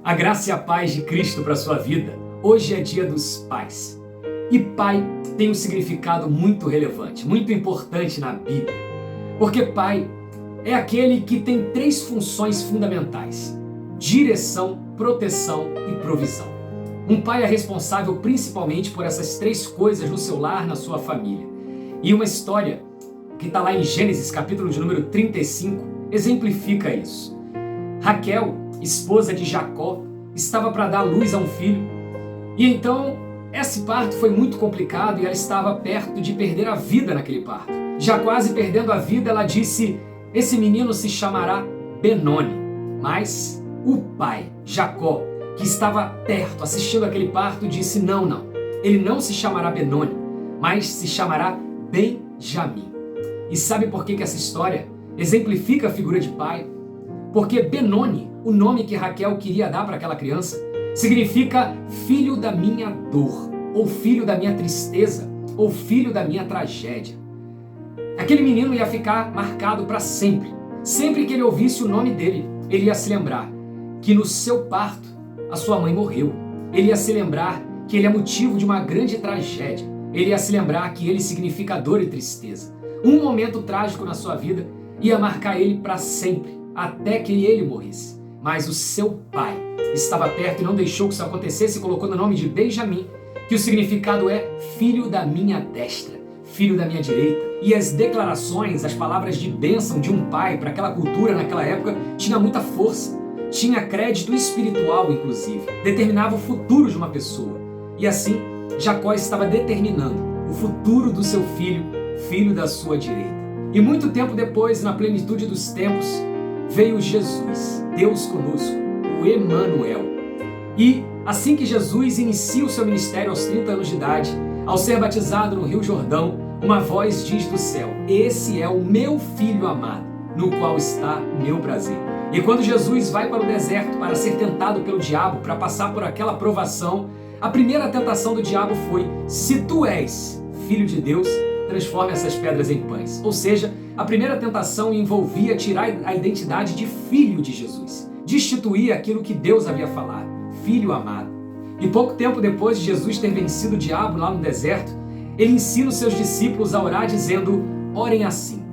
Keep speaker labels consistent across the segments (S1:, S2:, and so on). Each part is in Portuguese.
S1: A graça e a paz de Cristo para a sua vida. Hoje é dia dos pais. E pai tem um significado muito relevante, muito importante na Bíblia. Porque pai é aquele que tem três funções fundamentais: direção, proteção e provisão. Um pai é responsável principalmente por essas três coisas no seu lar, na sua família. E uma história que está lá em Gênesis, capítulo de número 35, exemplifica isso. Raquel, esposa de Jacó, estava para dar luz a um filho. E então, esse parto foi muito complicado e ela estava perto de perder a vida naquele parto. Já quase perdendo a vida, ela disse: esse menino se chamará Benoni. Mas o pai, Jacó, que estava perto assistindo aquele parto, disse: não, ele não se chamará Benoni, mas se chamará Benjamim. E sabe por que essa história exemplifica a figura de pai? Porque Benoni, o nome que Raquel queria dar para aquela criança, significa filho da minha dor, ou filho da minha tristeza, ou filho da minha tragédia. Aquele menino ia ficar marcado para sempre. Sempre que ele ouvisse o nome dele, ele ia se lembrar que no seu parto a sua mãe morreu. Ele ia se lembrar que ele é motivo de uma grande tragédia. Ele ia se lembrar que ele significa dor e tristeza. Um momento trágico na sua vida ia marcar ele para sempre, até que ele morresse. Mas o seu pai estava perto e não deixou que isso acontecesse e colocou no nome de Benjamim, que o significado é filho da minha destra, filho da minha direita. E as declarações, as palavras de bênção de um pai para aquela cultura naquela época tinha muita força, tinha crédito espiritual inclusive, determinava o futuro de uma pessoa. E assim, Jacó estava determinando o futuro do seu filho, filho da sua direita. E muito tempo depois, na plenitude dos tempos, veio Jesus, Deus conosco, o Emanuel. E assim que Jesus inicia o seu ministério aos 30 anos de idade, ao ser batizado no Rio Jordão, uma voz diz do céu: esse é o meu filho amado, no qual está o meu prazer. E quando Jesus vai para o deserto para ser tentado pelo diabo, para passar por aquela provação, a primeira tentação do diabo foi: se tu és filho de Deus, transforme essas pedras em pães. Ou seja, a primeira tentação envolvia tirar a identidade de filho de Jesus, destituir aquilo que Deus havia falado, filho amado. E pouco tempo depois de Jesus ter vencido o diabo lá no deserto, ele ensina os seus discípulos a orar dizendo: orem assim: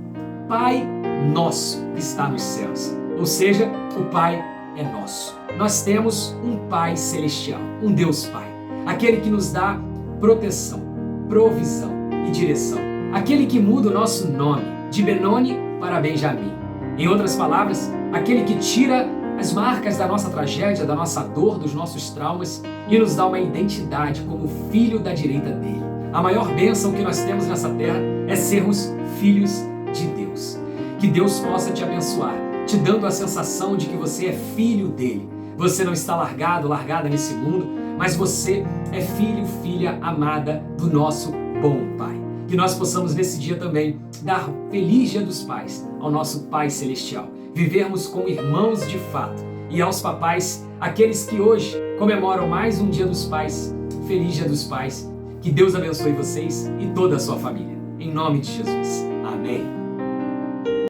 S1: Pai nosso que está nos céus. Ou seja, o Pai é nosso. Nós temos um Pai celestial, um Deus Pai, aquele que nos dá proteção, provisão e direção, aquele que muda o nosso nome de Benoni para Benjamim. Em outras palavras, aquele que tira as marcas da nossa tragédia, da nossa dor, dos nossos traumas e nos dá uma identidade como filho da direita dele. A maior bênção que nós temos nessa terra é sermos filhos de Deus. Que Deus possa te abençoar, te dando a sensação de que você é filho dele. Você não está largado, largada nesse mundo, mas você é filho, filha amada do nosso bom Pai. Que nós possamos nesse dia também dar feliz Dia dos Pais ao nosso Pai Celestial. Vivermos como irmãos de fato. E aos papais, aqueles que hoje comemoram mais um Dia dos Pais, feliz Dia dos Pais. Que Deus abençoe vocês e toda a sua família. Em nome de Jesus. Amém.